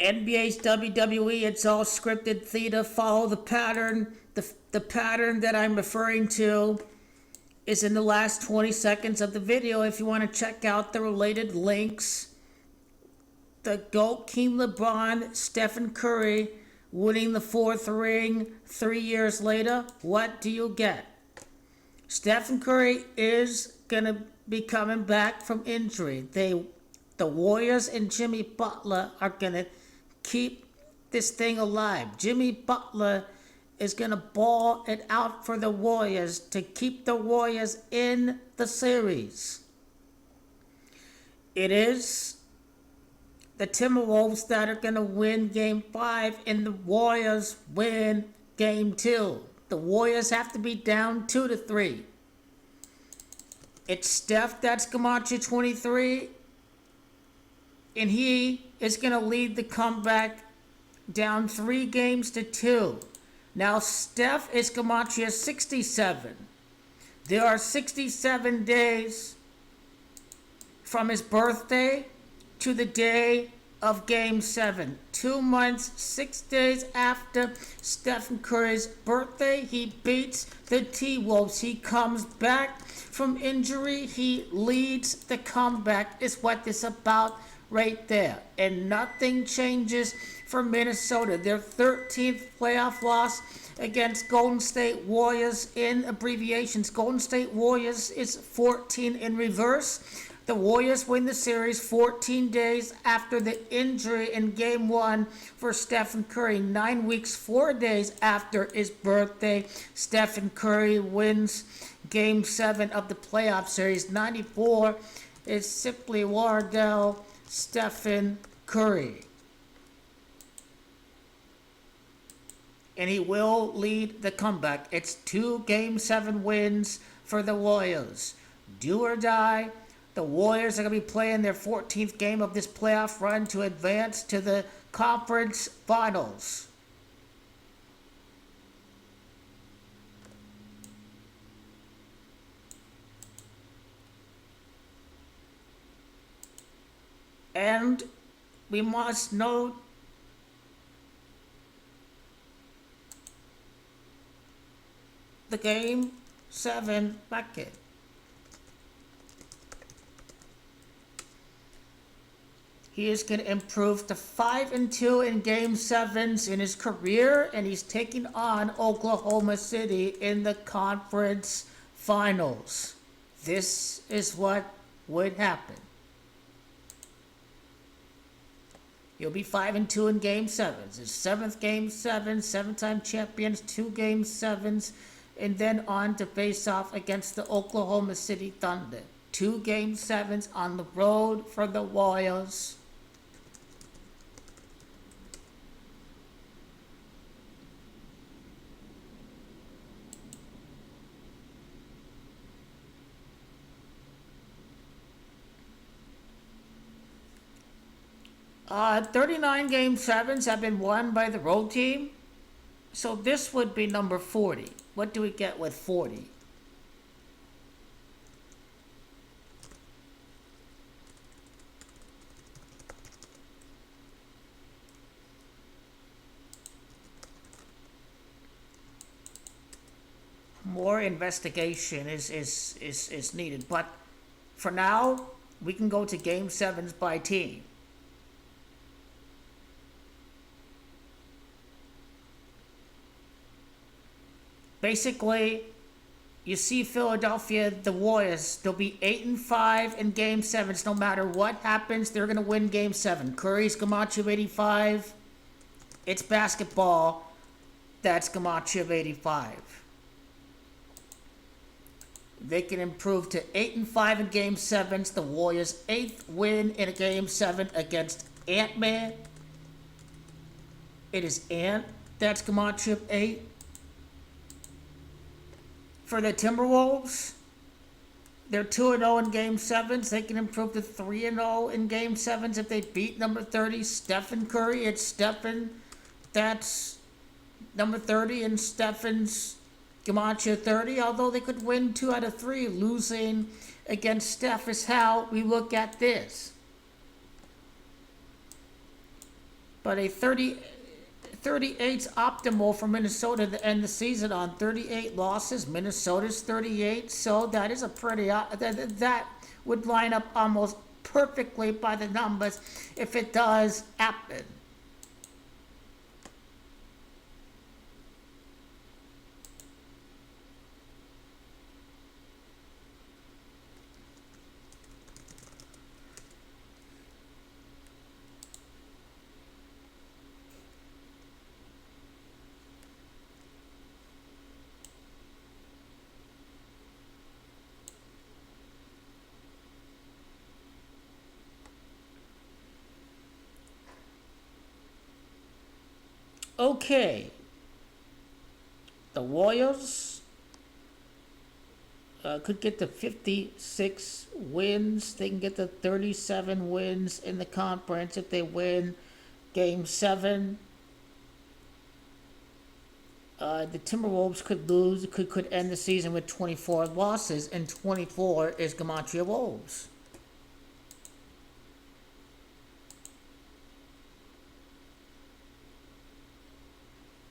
NBA's WWE, it's all scripted theater. Follow the pattern. The pattern that I'm referring to is in the last 20 seconds of the video. If you want to check out the related links, the GOAT King LeBron, Stephen Curry, winning the fourth ring 3 years later, what do you get? Stephen Curry is going to be coming back from injury. The Warriors and Jimmy Butler are going to keep this thing alive. Jimmy Butler is going to ball it out for the Warriors to keep the Warriors in the series. It is the Timberwolves that are going to win Game 5 and the Warriors win Game 2. The Warriors have to be down 2-3. It's Steph that's Camacho 23, and he is going to lead the comeback down 3-2. Now Steph is Camacho 67. There are 67 days from his birthday to the day of Game 7. 2 months, 6 days after Stephen Curry's birthday, he beats the T-Wolves. He comes back from injury. He leads the comeback, is what this is about right there. And nothing changes for Minnesota. Their 13th playoff loss against Golden State Warriors in abbreviations. Golden State Warriors is 14 in reverse. The Warriors win the series 14 days after the injury in Game 1 for Stephen Curry. 9 weeks, 4 days after his birthday, Stephen Curry wins Game 7 of the playoff series. 94 is simply Wardell Stephen Curry. And he will lead the comeback. It's 2 Game 7 wins for the Warriors. Do or die. The Warriors are going to be playing their 14th game of this playoff run to advance to the conference finals. And we must note the Game 7 bucket. He is going to improve to 5-2 in Game 7s in his career, and he's taking on Oklahoma City in the conference finals. This is what would happen. He'll be 5-2 in Game 7s. His 7th Game 7, 7-time champions, 2 Game 7s, and then on to face off against the Oklahoma City Thunder. 2 Game 7s on the road for the Warriors. Uh, 39 Game 7s have been won by the road team. So this would be number 40. What do we get with 40? More investigation is needed. But for now, we can go to Game 7s by team. Basically, you see Philadelphia, the Warriors, they'll be 8-5 in Game 7s. No matter what happens, they're going to win Game 7. Curry's Camacho 85. It's basketball. That's Camacho 85. They can improve to 8-5 in Game 7s. The Warriors' 8th win in a Game 7 against Ant-Man. It is Ant. That's Camacho 8. For the Timberwolves, they're 2-0 in Game 7s. They can improve to 3-0 in Game 7s if they beat number 30, Stephen Curry. It's Stephen, that's number 30, and Stephen's Camacho 30. Although they could win 2 out of 3, losing against Steph is how we look at this. But a 38's optimal for Minnesota to end the season on 38 losses. Minnesota's 38, so that is a pretty that would line up almost perfectly by the numbers if it does happen. Okay, the Warriors could get to 56 wins. They can get to 37 wins in the conference if they win Game 7. The Timberwolves could lose, could end the season with 24 losses, and 24 is Gematria Wolves.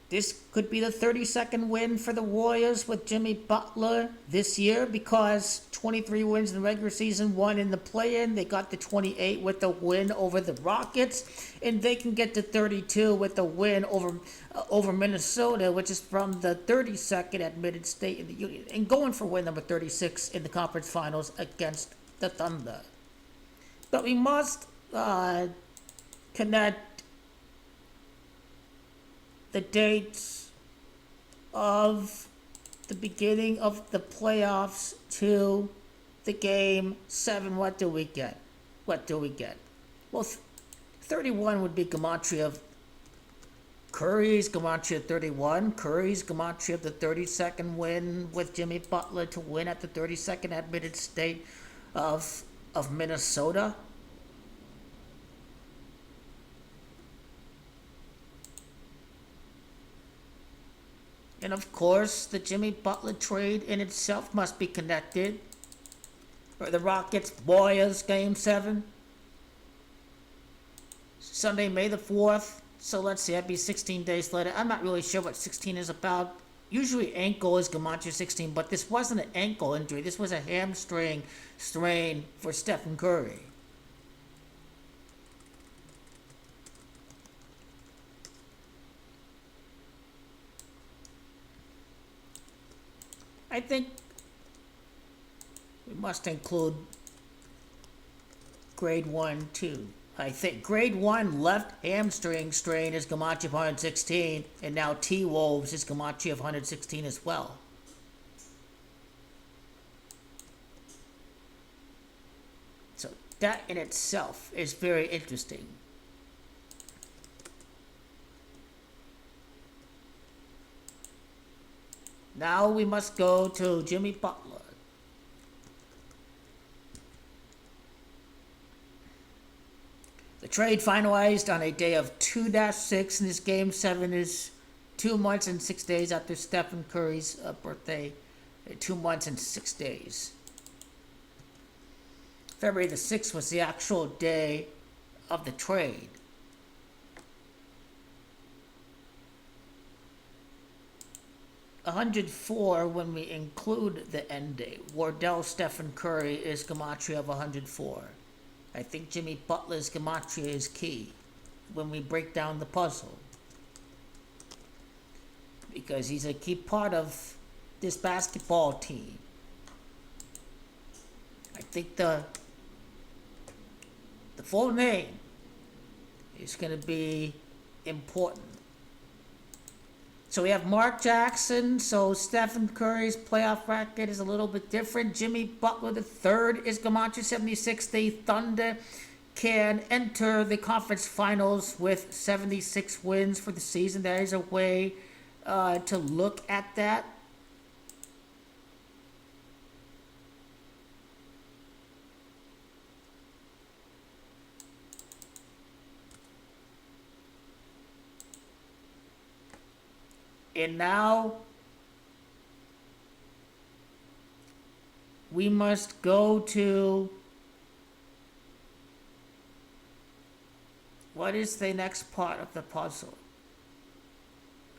This could be the 32nd win for the Warriors with Jimmy Butler this year because 23 wins in the regular season, 1 in the play-in. They got to 28 with the win over the Rockets, and they can get to 32 with the win over Minnesota, which is from the 32nd admitted state in the Union, and going for win number 36 in the conference finals against the Thunder. But we must connect the dates of the beginning of the playoffs to the Game 7. What do we get? Well, 31 would be gematria of Curry's gematria 31. Curry's gematria of the 32nd win with Jimmy Butler to win at the 32nd admitted state of Minnesota. And of course, the Jimmy Butler trade in itself must be connected. Or the Rockets Warriors Game 7. Sunday, May the 4th. So let's see, that'd be 16 days later. I'm not really sure what 16 is about. Usually ankle is gematria 16, but this wasn't an ankle injury. This was a hamstring strain for Steph and Curry. I think we must include grade 1 too. I think grade 1 left hamstring strain is gematria of 116, and now T-Wolves is gematria of 116 as well. So that in itself is very interesting. Now we must go to Jimmy Butler. The trade finalized on a day of 2-6, and this Game 7 is 2 months and 6 days after Stephen Curry's birthday. 2 months and 6 days. February the 6th was the actual day of the trade. $104 when we include the end date. Wardell Stephen Curry is gematria of 104. I think Jimmy Butler's gematria is key when we break down the puzzle, because he's a key part of this basketball team. I think the full name is going to be important. So we have Mark Jackson. So Stephen Curry's playoff record is a little bit different. Jimmy Butler III is gematria 76. The Thunder can enter the conference finals with 76 wins for the season. There is a way to look at that. And now we must go to What is the next part of the puzzle?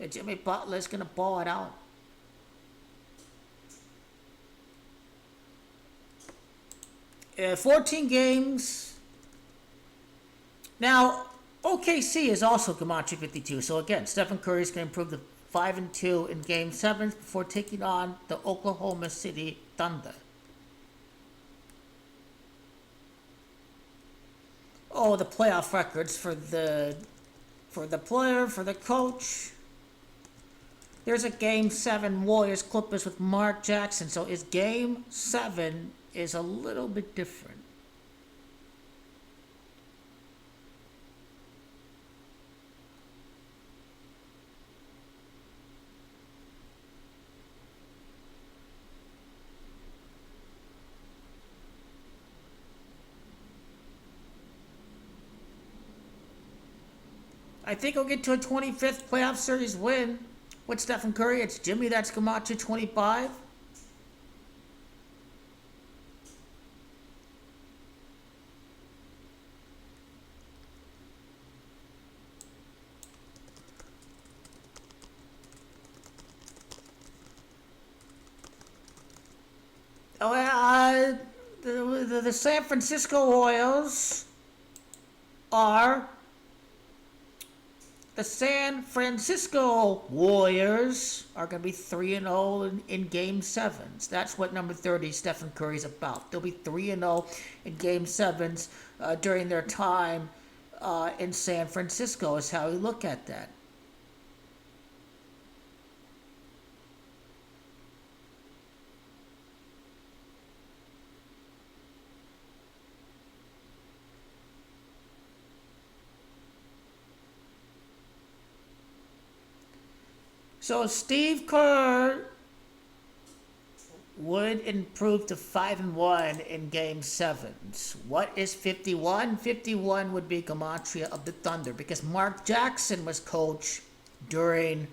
Jimmy Butler is going to ball it out. 14 games. Now, OKC is also Gematria 52. So again, Stephen Curry is going to improve to 5-2 in Game 7 before taking on the Oklahoma City Thunder. Oh, the playoff records for the player, for the coach. There's a Game 7 Warriors Clippers with Mark Jackson. So his Game 7 is a little bit different. I think he'll get to a 25th playoff series win with Stephen Curry. It's Jimmy that's Gematria 25. Oh, the San Francisco Royals are the San Francisco Warriors are going to be 3-0 in Game 7s. That's what number 30, Stephen Curry's about. They'll be 3-0 in Game 7s during their time in San Francisco is how we look at that. So Steve Kerr would improve to 5-1 in Game 7s. What is 51? 51 would be Gematria of the Thunder because Mark Jackson was coach during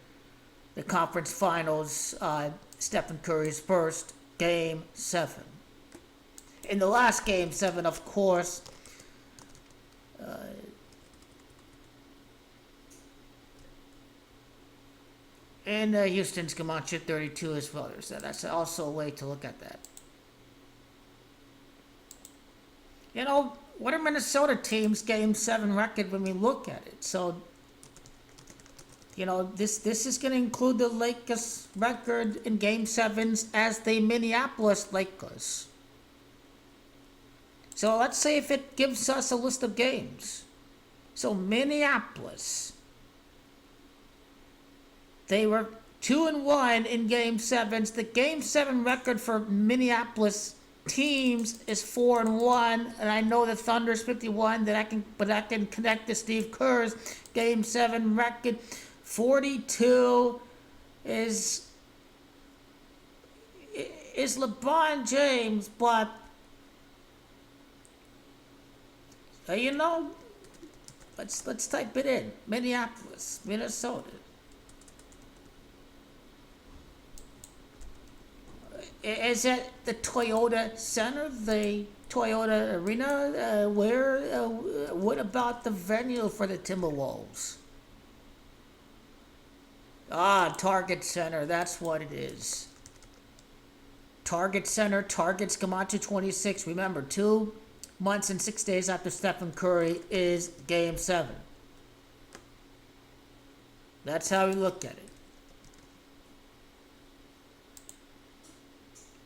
the conference finals, Stephen Curry's first Game 7. In the last Game 7, of course, and Houston's Gematria 32 as well. So that's also a way to look at that. You know, what are Minnesota team's Game 7 record when we look at it? So, you know, this is going to include the Lakers record in Game 7s as the Minneapolis Lakers. So let's say if it gives us a list of games. So Minneapolis, they were 2-1 in Game 7s. The Game 7 record for Minneapolis teams is 4-1, and I know the Thunder's 51. But I can connect to Steve Kerr's Game 7 record. 42 is LeBron James, but you know, let's type it in. Minneapolis, Minnesota. Is it the Toyota Center, the Toyota Arena? What about the venue for the Timberwolves? Target Center, that's what it is. Target Center, Target's Gematria 26. Remember, 2 months and 6 days after Stephen Curry is Game 7. That's how we look at it.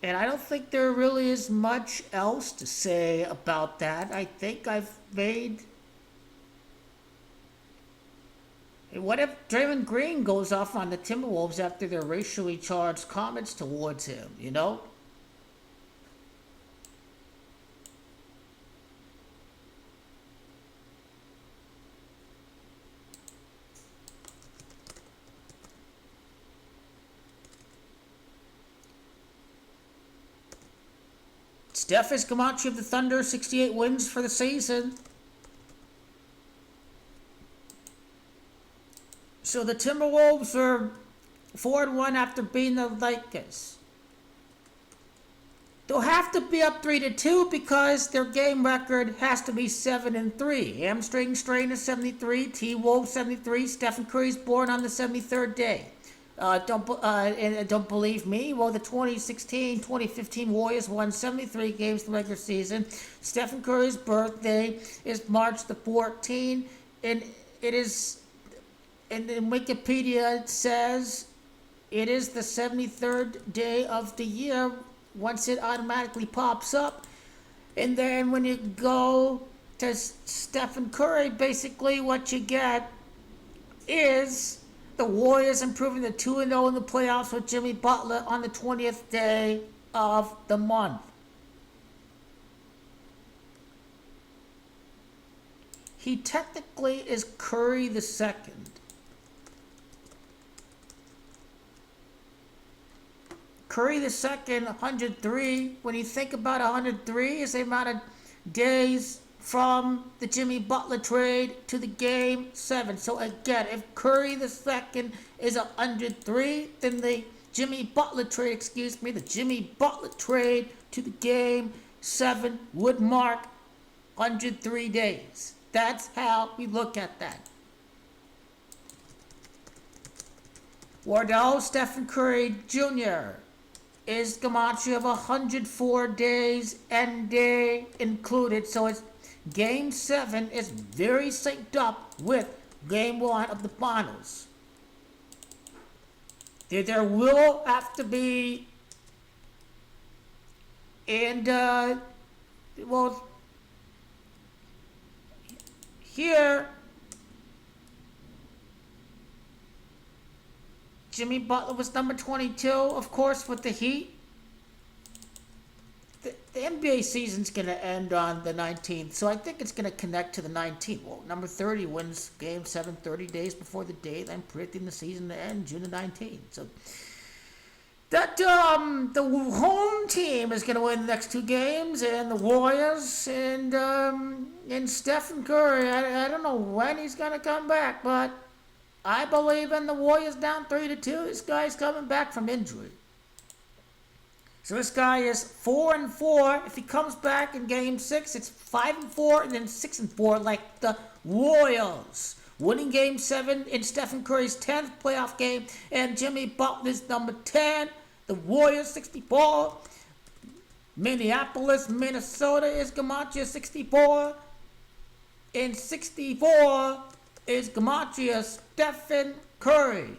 And I don't think there really is much else to say about that. I think I've made... What if Draymond Green goes off on the Timberwolves after their racially charged comments towards him, you know? Steph is Gematria of the Thunder, 68 wins for the season. So the Timberwolves are 4-1 after beating the Lakers. They'll have to be up 3-2 because their game record has to be 7-3. Hamstring strain is 73, T-Wolf 73. Stephen Curry's born on the 73rd day. Don't believe me? Well, the 2016-2015 Warriors won 73 games in the regular season. Stephen Curry's birthday is March the 14th, and it is. And in Wikipedia it says it is the 73rd day of the year. Once it automatically pops up, and then when you go to Stephen Curry, basically what you get is the Warriors improving to 2-0 in the playoffs with Jimmy Butler on the 20th day of the month. He technically is Curry the second. Curry the second, 103. When you think about 103, is the amount of days from the Jimmy Butler trade to the game 7. So again, if Curry the second is 103, then the Jimmy Butler trade to the game 7 would mark 103 days. That's how we look at that. Wardell Stephen Curry Jr. is gematria of 104 days and day included. So it's game 7 is very synced up with game 1 of the finals. There will have to be, and here Jimmy Butler was number 22, of course, with the Heat. The NBA season's going to end on the 19th, so I think it's going to connect to the 19th. Well, number 30 wins Game 7 30 days before the date. I'm predicting the season to end June the 19th. So that the home team is going to win the next 2 games, and the Warriors and Stephen Curry. I don't know when he's going to come back, but I believe in the Warriors down 3-2. This guy's coming back from injury. So this guy is 4-4. If he comes back in game 6, it's 5-4 and then 6-4 like the Royals. Winning game 7 in Stephen Curry's 10th playoff game and Jimmy Butler's number 10. The Warriors 64. Minneapolis, Minnesota is gematria 64. And 64 is gematria Stephen Curry.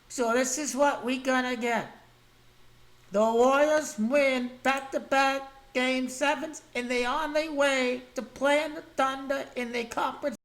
So this is what we're gonna get. The Warriors win back-to-back Game 7s, and they're on their way to playing the Thunder in their conference